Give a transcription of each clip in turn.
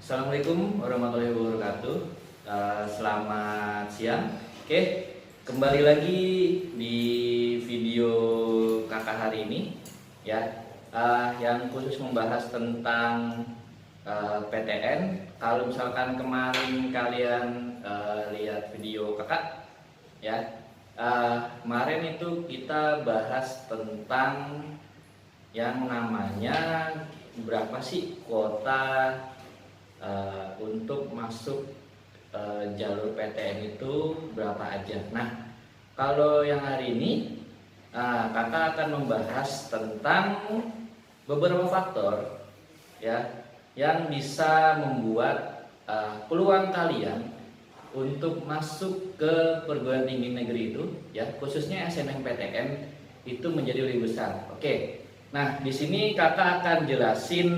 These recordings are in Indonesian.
Assalamualaikum warahmatullahi wabarakatuh. Selamat siang. Oke, kembali lagi di video kakak hari ini, ya, yang khusus membahas tentang PTN. Kalau misalkan kemarin kalian lihat video kakak, ya, kemarin itu kita bahas tentang yang namanya berapa sih kuota untuk masuk jalur PTN itu berapa aja. Nah, kalau yang hari ini kakak akan membahas tentang beberapa faktor, ya, yang bisa membuat peluang kalian untuk masuk ke perguruan tinggi negeri itu, ya, khususnya SNMPTN itu menjadi lebih besar. Oke. Nah, di sini kakak akan jelasin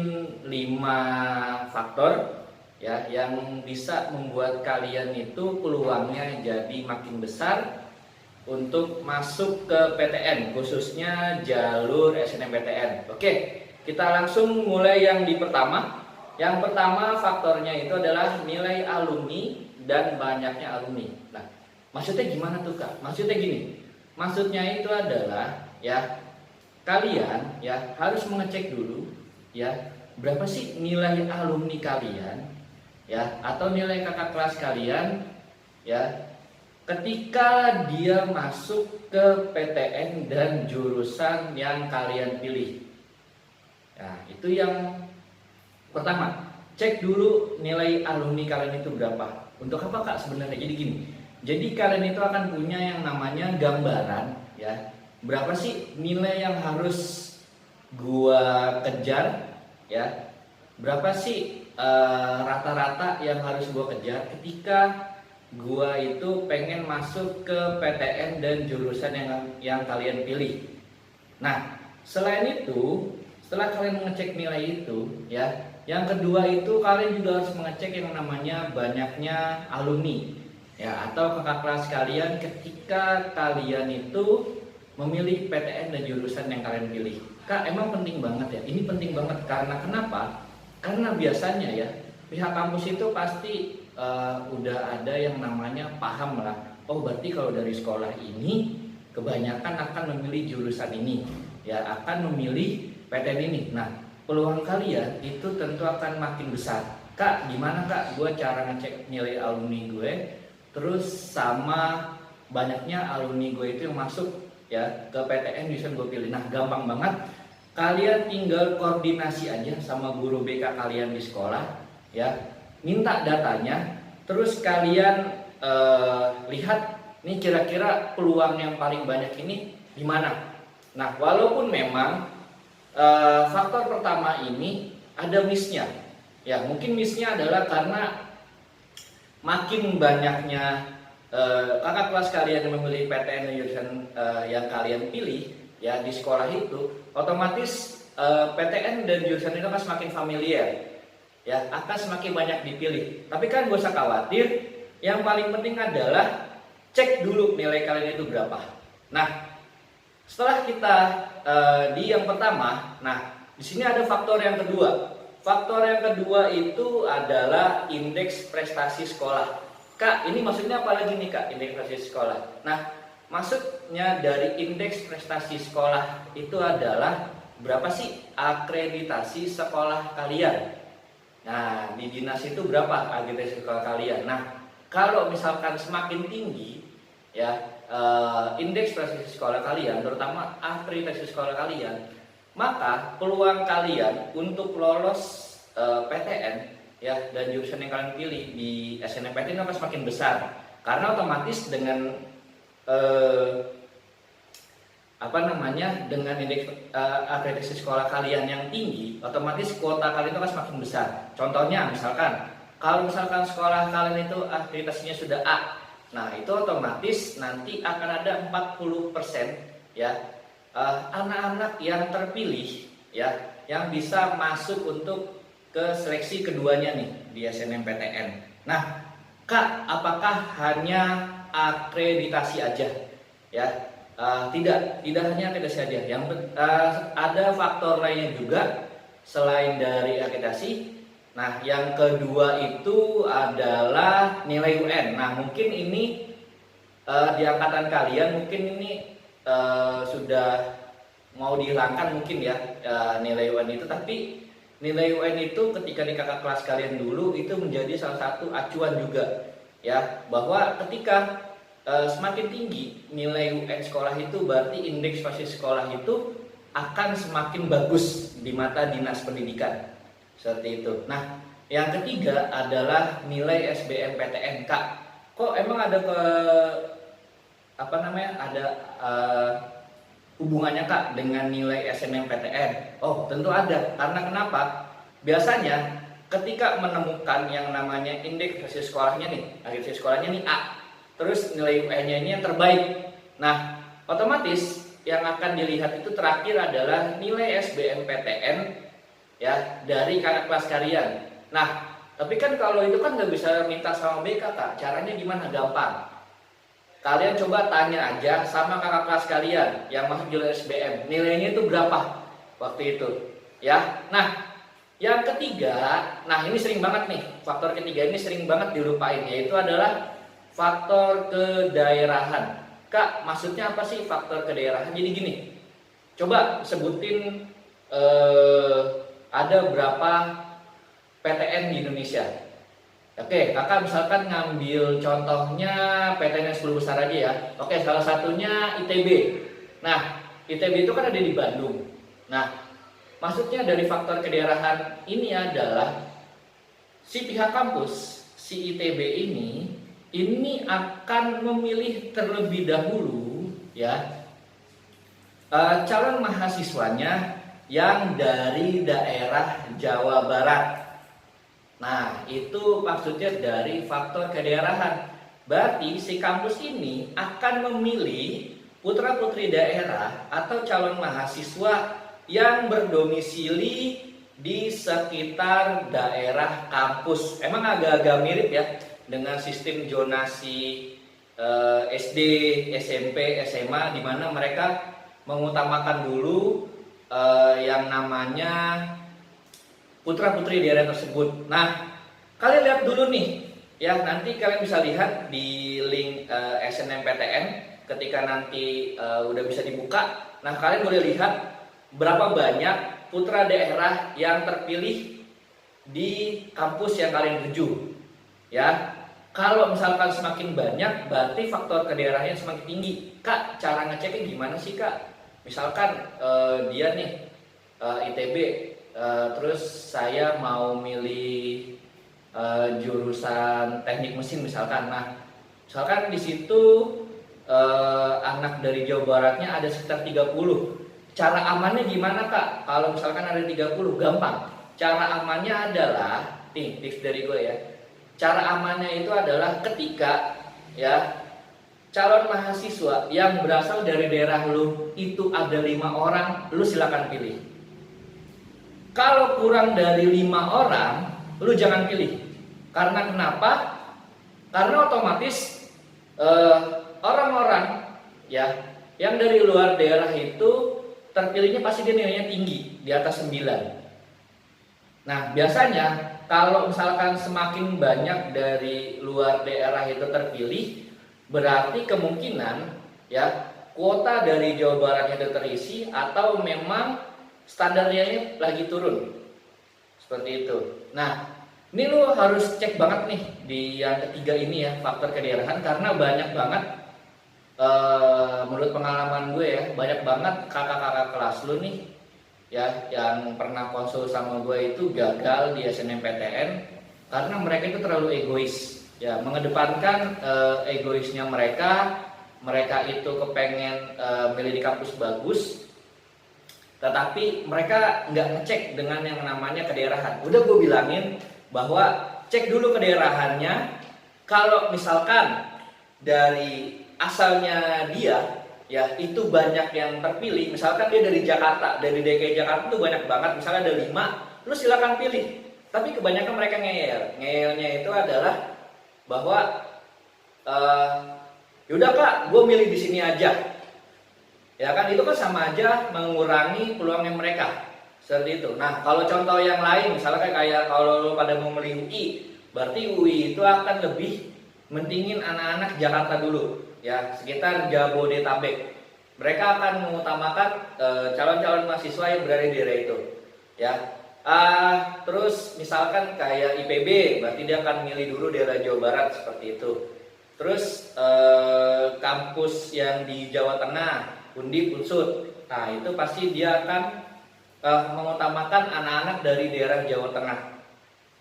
5 faktor, ya, yang bisa membuat kalian itu peluangnya jadi makin besar untuk masuk ke PTN, khususnya jalur SNMPTN. Oke, kita langsung mulai yang di pertama. Yang pertama faktornya itu adalah nilai alumni dan banyaknya alumni. Nah, maksudnya gimana tuh Kak? Maksudnya gini, maksudnya itu adalah, ya, kalian, ya, harus mengecek dulu, ya, berapa sih nilai alumni kalian, ya, atau nilai kakak kelas kalian, ya, ketika dia masuk ke PTN dan jurusan yang kalian pilih. Nah, itu yang pertama. Cek dulu nilai alumni kalian itu berapa. Untuk apa Kak sebenarnya? Jadi gini, jadi kalian itu akan punya yang namanya gambaran, ya, berapa sih nilai yang harus gua kejar, ya, berapa sih rata-rata yang harus gua kejar ketika gua itu pengen masuk ke PTN dan jurusan yang kalian pilih. Nah, selain itu, setelah kalian mengecek nilai itu, ya, yang kedua itu kalian juga harus mengecek yang namanya banyaknya alumni, ya, atau kakak kelas kalian ketika kalian itu memilih PTN dan jurusan yang kalian pilih. Kak, emang penting banget ya? Ini penting banget karena kenapa? Karena biasanya, ya, pihak kampus itu pasti udah ada yang namanya paham lah. Oh, berarti kalau dari sekolah ini kebanyakan akan memilih jurusan ini, ya, akan memilih PTN ini. Nah, peluang kalian itu tentu akan makin besar. Kak, gimana Kak? Gue cara ngecek nilai alumni gue, terus sama banyaknya alumni gue itu yang masuk, ya, ke PTN jurusan gue pilih. Nah, gampang banget. Kalian tinggal koordinasi aja sama guru BK kalian di sekolah, ya, minta datanya, terus kalian lihat nih kira-kira peluang yang paling banyak ini gimana. Nah, walaupun memang faktor pertama ini ada miss-nya, ya, mungkin miss-nya adalah karena makin banyaknya kakak kelas kalian yang memilih PTN dan jurusan yang kalian pilih, ya, di sekolah itu, otomatis PTN dan jurusan itu akan semakin familiar, ya, akan semakin banyak dipilih. Tapi kan gak usah khawatir, yang paling penting adalah cek dulu nilai kalian itu berapa. Nah, setelah kita di yang pertama, nah, di sini ada faktor yang kedua. Faktor yang kedua itu adalah indeks prestasi sekolah. Kak, ini maksudnya apa lagi nih Kak, indeks prestasi sekolah? Nah, maksudnya dari indeks prestasi sekolah itu adalah berapa sih akreditasi sekolah kalian. Nah, di dinas itu berapa akreditasi sekolah kalian. Nah, kalau misalkan semakin tinggi, ya, indeks prestasi sekolah kalian, terutama akreditasi sekolah kalian, maka peluang kalian untuk lolos PTN, ya, dan jurusan yang kalian pilih di SNMPTN akan semakin besar. Karena otomatis dengan dengan indeks akreditasi sekolah kalian yang tinggi, otomatis kuota kalian itu akan semakin besar. Contohnya misalkan, kalau misalkan sekolah kalian itu akreditasinya sudah A, nah, itu otomatis nanti akan ada 40%, ya, anak-anak yang terpilih, ya, yang bisa masuk untuk ke seleksi keduanya nih di SNMPTN. Nah, Kak, apakah hanya akreditasi aja? Ya, tidak hanya akreditasi aja. Yang ada faktor lainnya juga selain dari akreditasi, Nah, yang kedua itu adalah nilai UN. Nah, mungkin ini di angkatan kalian mungkin ini sudah mau dihilangkan mungkin ya nilai UN itu, tapi nilai UN itu ketika di kakak kelas kalian dulu itu menjadi salah satu acuan juga ya, bahwa ketika semakin tinggi nilai UN sekolah itu berarti indeks prestasi sekolah itu akan semakin bagus di mata dinas pendidikan. Seperti itu. Nah, yang ketiga adalah nilai SBMPTN. Kak, kok emang ada ada hubungannya Kak dengan nilai SNMPTN? Oh, tentu ada. Karena kenapa? Biasanya ketika menemukan yang namanya indeks prestasi sekolahnya nih, prestasi sekolahnya nih A, terus nilai UN-nya ini yang terbaik. Nah, otomatis yang akan dilihat itu terakhir adalah nilai SBMPTN ya dari kakak kelas kalian. Nah, tapi kan kalau itu kan nggak bisa minta sama BK Kak. Caranya gimana? Gampang. Kalian coba tanya aja sama kakak kelas kalian yang masuk jalur SBM, nilainya itu berapa waktu itu ya. Nah, yang ketiga, nah ini sering banget nih, faktor ketiga ini sering banget dilupain, yaitu adalah faktor kedaerahan. Kak, maksudnya apa sih faktor kedaerahan? Jadi gini, coba sebutin ada berapa PTN di Indonesia. Oke, kakak misalkan ngambil contohnya PTN 10 besar aja ya. Oke, salah satunya ITB. Nah, ITB itu kan ada di Bandung. Nah, maksudnya dari faktor kedaerahan ini adalah si pihak kampus, si ITB ini akan memilih terlebih dahulu ya calon mahasiswanya yang dari daerah Jawa Barat. Nah, itu maksudnya dari faktor kedaerahan. Berarti si kampus ini akan memilih putra-putri daerah atau calon mahasiswa yang berdomisili di sekitar daerah kampus. Emang agak-agak mirip ya dengan sistem zonasi SD, SMP, SMA, di mana mereka mengutamakan dulu yang namanya putra-putri daerah tersebut. Nah, kalian lihat dulu nih ya, nanti kalian bisa lihat di link SNMPTN ketika nanti udah bisa dibuka. Nah, kalian boleh lihat berapa banyak putra daerah yang terpilih di kampus yang kalian tuju ya. Kalau misalkan semakin banyak berarti faktor kedaerahannya semakin tinggi. Kak, cara ngeceknya gimana sih Kak? Misalkan dia nih ITB, terus saya mau milih jurusan teknik mesin misalkan. Nah, misalkan di situ anak dari Jawa Baratnya ada sekitar 30. Cara amannya gimana Kak? Kalau misalkan ada 30, gampang. Cara amannya adalah, nih tips dari gue ya. Cara amannya itu adalah ketika ya calon mahasiswa yang berasal dari daerah lu itu ada 5 orang, lu silakan pilih. Kalau kurang dari 5 orang, lu jangan pilih. Karena kenapa? Karena otomatis orang-orang ya yang dari luar daerah itu terpilihnya pasti dia nilainya tinggi, di atas 9. Nah, biasanya kalau misalkan semakin banyak dari luar daerah itu terpilih, berarti kemungkinan ya kuota dari Jawa Baratnya itu terisi atau memang standarnya ini lagi turun. Seperti itu. Nah, ini lu harus cek banget nih di yang ketiga ini ya, faktor kedaerahan, karena banyak banget menurut pengalaman gue ya, banyak banget kakak-kakak kelas lu nih ya yang pernah konsul sama gue itu gagal di SNMPTN karena mereka itu terlalu egois ya, mengedepankan egoisnya mereka itu kepengen milih di kampus bagus, tetapi mereka nggak ngecek dengan yang namanya kedaerahan. Udah gue bilangin bahwa cek dulu kedaerahannya. Kalau misalkan dari asalnya dia ya itu banyak yang terpilih, misalkan dia dari Jakarta, dari DKI Jakarta itu banyak banget, misalnya ada 5, lu silakan pilih. Tapi kebanyakan mereka ngeyelnya itu adalah bahwa yaudah Kak, gue milih di sini aja. Ya kan, itu kan sama aja mengurangi peluangnya mereka. Seperti itu. Nah, kalau contoh yang lain, misalnya kayak kalau lo pada mau milih UI, berarti UI itu akan lebih mentingin anak-anak Jakarta dulu, ya, sekitar Jabodetabek. Mereka akan mengutamakan calon-calon mahasiswa yang berada di daerah itu, ya. Terus misalkan kayak IPB, berarti dia akan milih dulu daerah Jawa Barat seperti itu. Terus kampus yang di Jawa Tengah, Undip, Unsud, nah itu pasti dia akan mengutamakan anak-anak dari daerah Jawa Tengah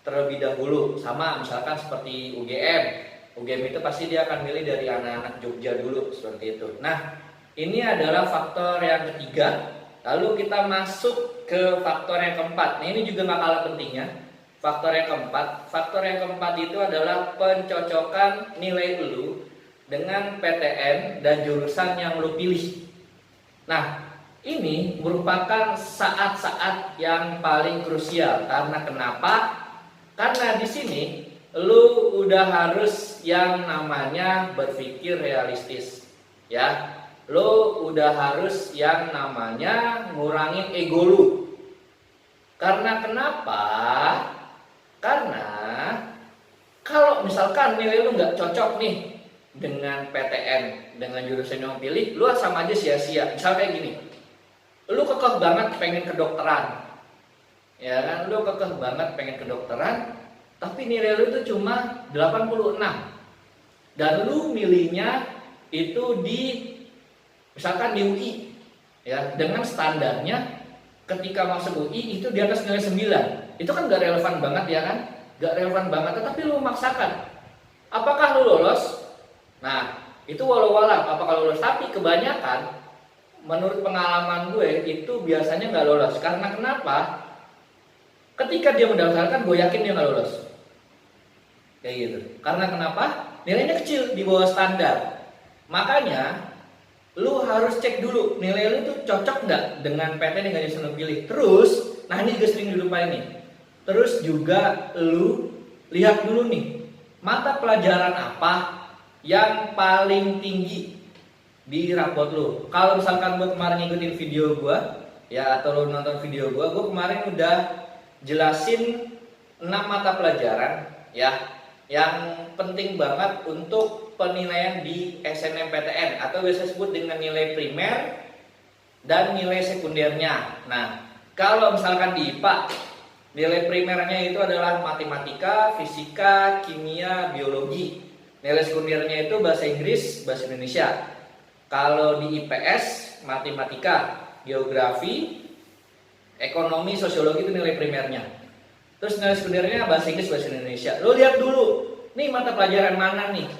terlebih dahulu. Sama misalkan seperti UGM itu pasti dia akan milih dari anak-anak Jogja dulu seperti itu. Nah, ini adalah faktor yang ketiga. Lalu kita masuk ke faktor yang keempat. Nah, ini juga gak kalah pentingnya. Faktor yang keempat itu adalah pencocokan nilai lu dengan PTN dan jurusan yang lu pilih. Nah, ini merupakan saat-saat yang paling krusial. Karena kenapa? Karena di sini lu udah harus yang namanya berpikir realistis, ya. Lu udah harus yang namanya ngurangin ego lu. Karena kenapa? Karena kalau misalkan nilai lu nggak cocok nih dengan PTN, dengan jurusan yang pilih, lu sama aja sia-sia. Misal kayak gini, lu kekeh banget pengen kedokteran, ya kan? Lu kekeh banget pengen kedokteran, tapi nilai lu itu cuma 86, dan lu milihnya itu di misalkan di UI, ya, dengan standarnya ketika masuk UI itu di atas nilai 9. Itu kan gak relevan banget, ya kan? Gak relevan banget, tetapi lu memaksakan. Apakah lu lolos? Nah, itu walau-walau apakah lu lolos, tapi kebanyakan menurut pengalaman gue itu biasanya nggak lolos. Karena kenapa? Ketika dia mendaftarkan, gue yakin dia nggak lolos. Kayak gitu. Karena kenapa? Nilainya kecil, di bawah standar. Makanya lu harus cek dulu nilai lu tuh cocok nggak dengan PTN yang gak lu pilih. Terus, nah ini juga sering dilupain nih. Terus juga lu lihat dulu nih, mata pelajaran apa yang paling tinggi di rapot lu. Kalau misalkan buat kemarin ngikutin video gua, ya, atau lu nonton video gua kemarin udah jelasin 6 mata pelajaran, ya, yang penting banget untuk penilaian di SNMPTN atau biasa disebut dengan nilai primer dan nilai sekundernya. Nah, kalau misalkan di IPA, nilai primernya itu adalah matematika, fisika, kimia, biologi. Nilai sekundernya itu bahasa Inggris, bahasa Indonesia. Kalau di IPS, matematika, geografi, ekonomi, sosiologi itu nilai primernya. Terus nilai sekundernya bahasa Inggris, bahasa Indonesia. Lo lihat dulu, nih mata pelajaran mana nih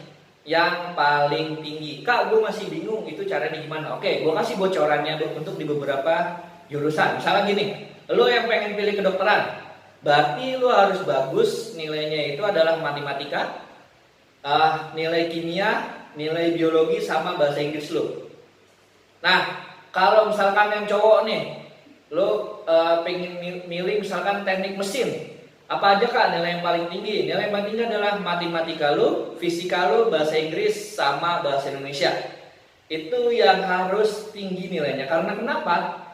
yang paling tinggi. Kak, gue masih bingung itu caranya gimana. Oke, gue kasih bocorannya untuk di beberapa jurusan. Misalnya gini, lo yang pengen pilih kedokteran, berarti lo harus bagus nilainya itu adalah matematika, nilai kimia, nilai biologi, sama bahasa Inggris lo. Nah, kalau misalkan yang cowok nih, lo pengen milih misalkan teknik mesin, apa aja kak nilai yang paling tinggi? Nilai yang paling tinggi adalah matematika lo, fisika lo, bahasa Inggris, sama bahasa Indonesia. Itu yang harus tinggi nilainya. Karena kenapa?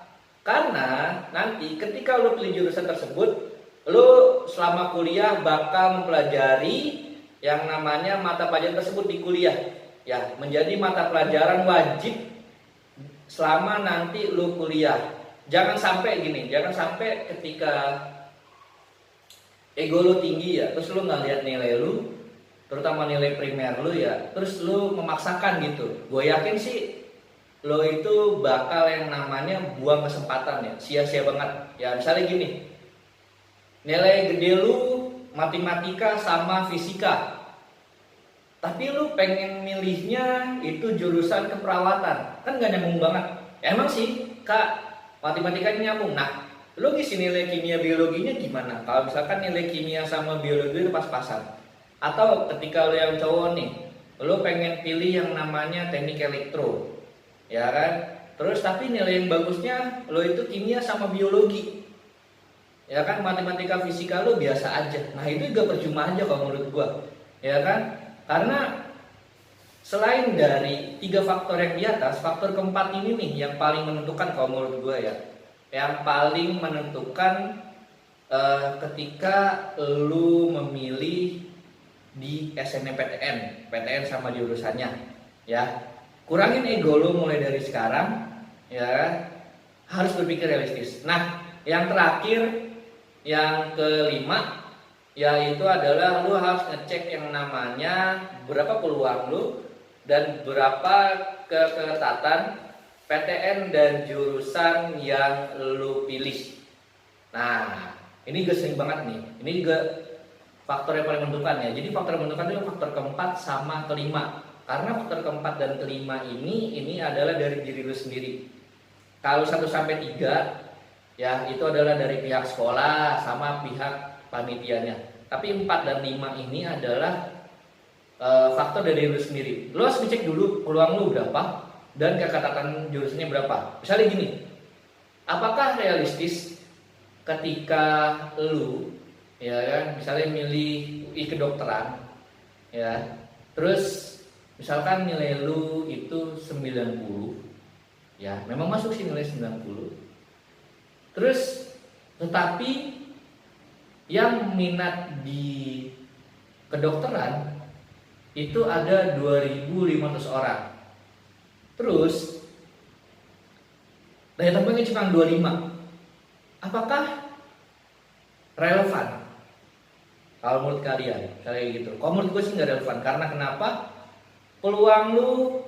Karena nanti ketika lo pilih jurusan tersebut, lo selama kuliah bakal mempelajari yang namanya mata pelajaran tersebut di kuliah, ya, menjadi mata pelajaran wajib selama nanti lu kuliah. Jangan sampai gini, jangan sampai ketika ego lu tinggi, ya, terus lu nggak lihat nilai lu, terutama nilai primer lu, ya, terus lu memaksakan gitu. Gue yakin sih lo itu bakal yang namanya buang kesempatan, ya, sia-sia banget. Ya, misalnya gini, nilai gede lu matematika sama fisika, tapi lu pengen milihnya itu jurusan keperawatan, kan gak nyambung banget. Emang sih kak, matematikanya nyambung. Nah, lu ngisi nilai kimia biologinya gimana? Kalau misalkan nilai kimia sama biologi itu pas-pasan. Atau ketika lu yang cowok nih, lu pengen pilih yang namanya teknik elektro, ya kan? Terus tapi nilai yang bagusnya lu itu kimia sama biologi, ya kan? Matematika fisika lu biasa aja. Nah, itu juga percuma aja kalau menurut gua, ya kan? Karena selain dari 3 faktor yang di atas, faktor keempat ini nih yang paling menentukan kalau menurut gue, ya. yang paling menentukan ketika lu memilih di SNMPTN, PTN sama jurusannya, ya. Kurangin ego lu mulai dari sekarang, ya. Harus berpikir realistis. Nah, yang terakhir, yang kelima, yaitu adalah lu harus ngecek yang namanya berapa peluang lu dan berapa keketatatan PTN dan jurusan yang lu pilih. Nah, ini juga sering banget nih. Ini juga faktor yang paling menentukan ya. Jadi faktor yang menentukan itu faktor keempat sama kelima. Karena faktor keempat dan kelima ini adalah dari diri lu sendiri. Kalau 1 sampai 3 ya itu adalah dari pihak sekolah sama pihak panitianya. Tapi 4 dan 5 ini adalah faktor dari lu sendiri. Lu harus ngecek dulu peluang lu berapa dan keketatan jurusannya berapa. Misalnya gini, apakah realistis ketika lu ya kan misalnya milih UI kedokteran ya, terus misalkan nilai lu itu 90 ya, memang masuk sih nilai 90, terus tetapi yang minat di kedokteran itu ada 2.500 orang, terus daya tampungnya cuma 25, apakah relevan? Kalau menurut kalian, kayak gitu. Kalau menurut gue sih nggak relevan. Karena kenapa? Peluang lu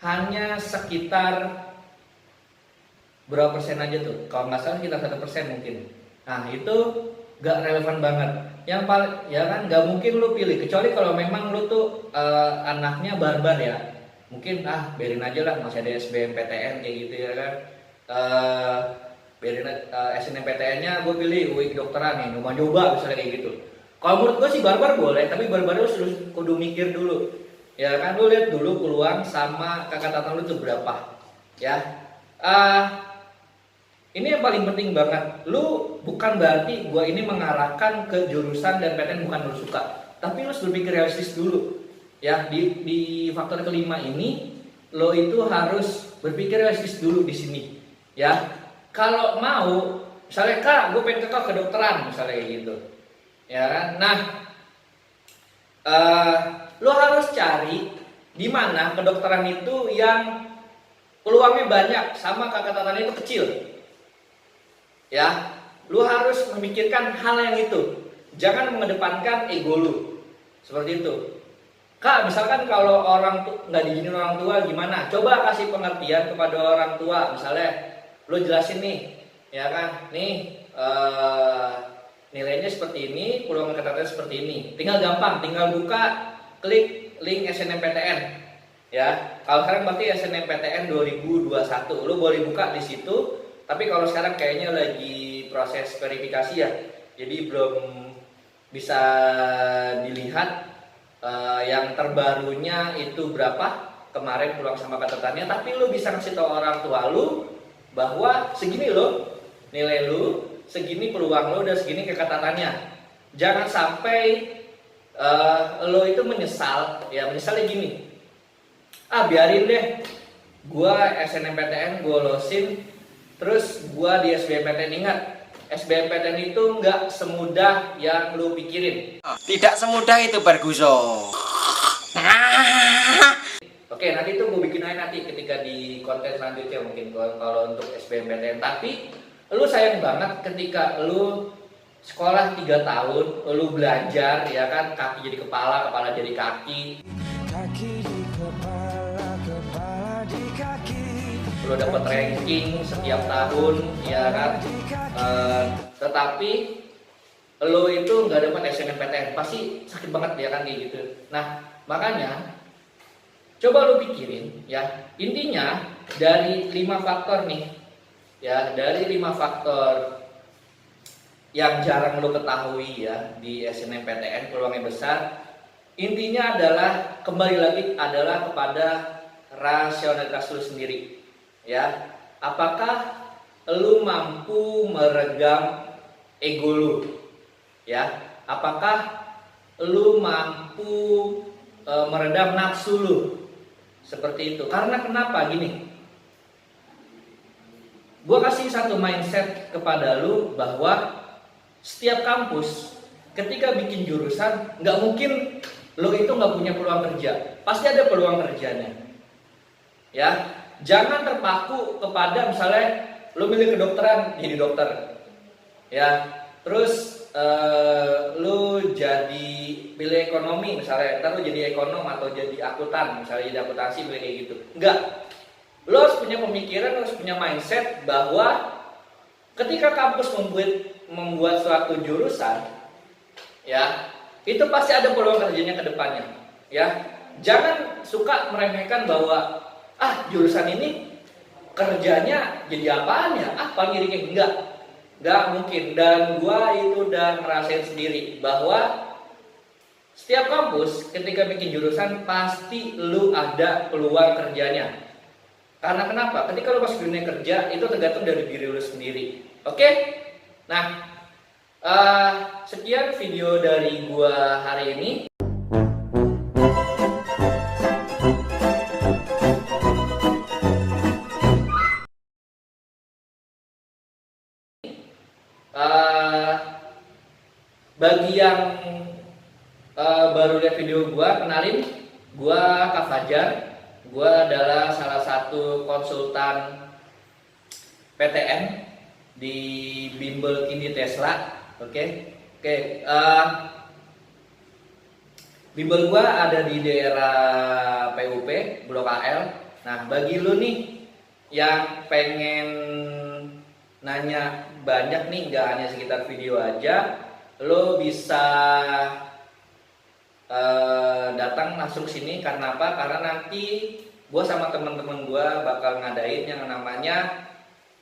hanya sekitar berapa persen aja tuh? Kalau nggak salah sekitar 1% mungkin. Nah itu nggak relevan banget. Yang paling ya kan nggak mungkin lu pilih. Kecuali kalau memang lu tuh anaknya barbar ya. Mungkin biarin aja lah, masih ada SBMPTN kayak gitu ya kan. Biarin SNMPTN-nya gue pilih UI kedokteran nih, nyoba misalnya kayak gitu. Kalau menurut gue sih barbar boleh, tapi barbar lu kudu mikir dulu. Ya kan, lu lihat dulu peluang sama keketatan lu tuh berapa. Ya. Ini yang paling penting banget. Lu bukan berarti gue ini mengarahkan ke jurusan dan PTN bukan lu suka, tapi lu harus berpikir realistis dulu. Ya, di faktor kelima ini lo itu harus berpikir realistis dulu di sini. Ya. Kalau mau, misalnya Kak, gue pengen ke kedokteran misalnya kayak gitu. Ya kan? Nah, lo harus cari di mana kedokteran itu yang peluangnya banyak sama keketatannya itu kecil. Ya, lo harus memikirkan hal yang itu. Jangan mengedepankan ego lo. Seperti itu. Kak, misalkan kalau orang nggak diizinin orang tua gimana? Coba kasih pengertian kepada orang tua. Misalnya, lo jelasin nih, ya kan? Nih, nilainya seperti ini, peluang ketatanya seperti ini. Tinggal gampang, tinggal buka, klik link SNMPTN. Ya, kalau sekarang berarti SNMPTN 2021. Lo boleh buka di situ. Tapi kalau sekarang kayaknya lagi proses verifikasi ya, jadi belum bisa dilihat yang terbarunya itu berapa kemarin peluang sama ketatannya. Tapi lo bisa kasih tahu orang tua lo bahwa segini lo nilai lo, segini peluang lo, dan segini keketatannya. Jangan sampai lo itu menyesal. Ya menyesalnya gini, biarin deh, gua SNMPTN gua lolosin, terus gua di SBMPTN. Ingat, SBMPTN itu nggak semudah yang lo pikirin. Tidak semudah itu Barguso. Oke, nanti itu gue bikin aja nanti ketika di konten selanjutnya mungkin kalau untuk SBMPTN. Tapi lu sayang banget ketika lu sekolah 3 tahun, lu belajar ya kan, kaki jadi kepala, kepala jadi kaki. Kaki di kepala, kepala di kaki. Lu dapat ranking setiap tahun ya kan. Tetapi lu itu nggak dapat SNMPTN, pasti sakit banget ya kan kayak gitu. Nah, makanya coba lu pikirin ya, intinya dari 5 faktor nih ya, dari 5 faktor yang jarang lu ketahui ya di SNMPTN peluangnya besar. Intinya adalah kembali lagi adalah kepada rasionalitas lu sendiri ya. Apakah lu mampu meredam ego lu ya? Apakah lu mampu meredam nafsu lu? Seperti itu. Karena kenapa gini? Gua kasih satu mindset kepada lu bahwa setiap kampus ketika bikin jurusan nggak mungkin lu itu nggak punya peluang kerja, pasti ada peluang kerjanya. Ya, jangan terpaku kepada misalnya lu milih kedokteran jadi dokter, ya. Terus lu jadi pilih ekonomi misalnya, ntar lu jadi ekonom atau jadi akuntan misalnya, jadi akuntansi pilih kayak gitu. Enggak, lu harus punya pemikiran, lu harus punya mindset bahwa ketika kampus membuat suatu jurusan, ya, itu pasti ada peluang kerjanya ke depannya, ya. Jangan suka meremehkan bahwa jurusan ini kerjanya jadi apaan ya? Paling iri. Enggak mungkin. Dan gua itu udah ngerasain sendiri bahwa setiap kampus ketika bikin jurusan pasti lu ada peluang kerjanya. Karena kenapa? Ketika lu masuk dunia kerja itu tergantung dari diri lu sendiri. Oke? Nah, sekian video dari gua hari ini. Bagi yang baru lihat video gua, kenalin, gua Kak Fajar. Gua adalah salah satu konsultan PTN di Bimbel Kindi Tesla. Oke. Bimbel gua ada di daerah PUP Blok AL. Nah, bagi lu nih yang pengen nanya banyak nih, nggak hanya sekitar video aja, lo bisa datang langsung sini. Karena apa? Karena nanti gue sama teman-teman gue bakal ngadain yang namanya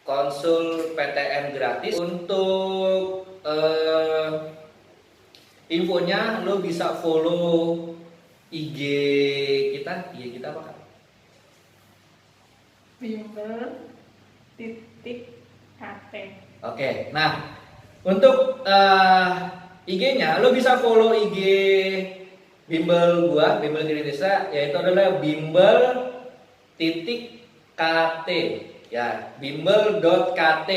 konsul PTN gratis. Untuk infonya lo bisa follow IG kita apa kan? Bimbel.kt. Oke, nah untuk IG-nya lo bisa follow IG Bimbel gua, Bimbel Kindi Tesla, yaitu adalah bimbel.kt, ya, bimbel.kt,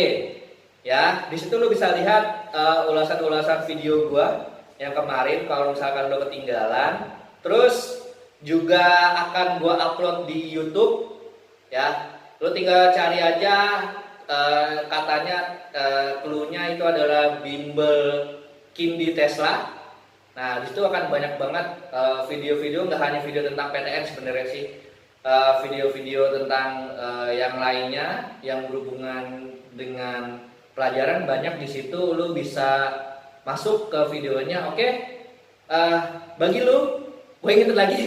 ya. Di situ lo bisa lihat ulasan-ulasan video gua yang kemarin kalau misalkan lo ketinggalan. Terus juga akan gua upload di YouTube, ya. Lo tinggal cari aja katanya clue-nya itu adalah Bimbel Kindi Tesla. Nah, disitu akan banyak banget video-video, nggak hanya video tentang PTN sebenarnya sih, video-video tentang yang lainnya yang berhubungan dengan pelajaran banyak di situ. Lu bisa masuk ke videonya. Oke. Bagi lu, gue ingetin lagi,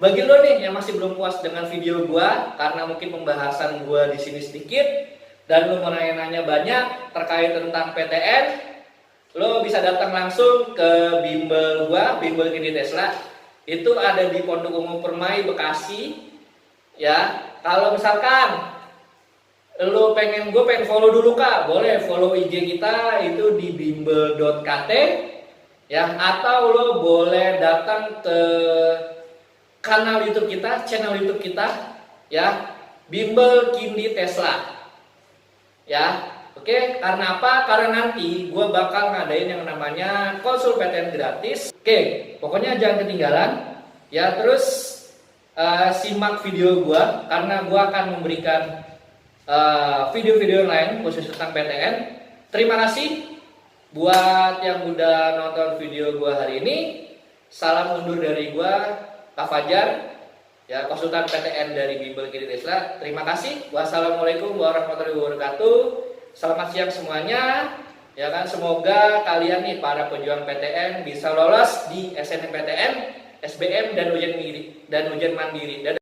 bagi lu nih yang masih belum puas dengan video gua karena mungkin pembahasan gua di sini sedikit dan lu mau nanya-nanya banyak terkait tentang PTN, lo bisa datang langsung ke bimbel gua, Bimbel Kindi Tesla. Itu ada di Pondok Umum Permai, Bekasi. Ya, kalau misalkan lo pengen, gue pengen follow dulu Kak, boleh follow IG kita itu di bimbel.kt, ya, atau lo boleh datang ke kanal YouTube kita, channel YouTube kita, ya, Bimbel Kindi Tesla. Ya, oke. Karena apa? Karena nanti gue bakal ngadain yang namanya konsul PTN gratis. Oke, pokoknya jangan ketinggalan. Ya, terus simak video gue karena gue akan memberikan video-video lain khusus tentang PTN. Terima kasih buat yang udah nonton video gue hari ini. Salam undur dari gue, Kak Fajar, ya, konsultan PTN dari Bimbel Kindi Tesla. Terima kasih. Wassalamualaikum warahmatullahi wabarakatuh. Selamat siang semuanya. Ya kan, semoga kalian nih para pejuang PTN bisa lolos di SNMPTN, SBM dan ujian mandiri.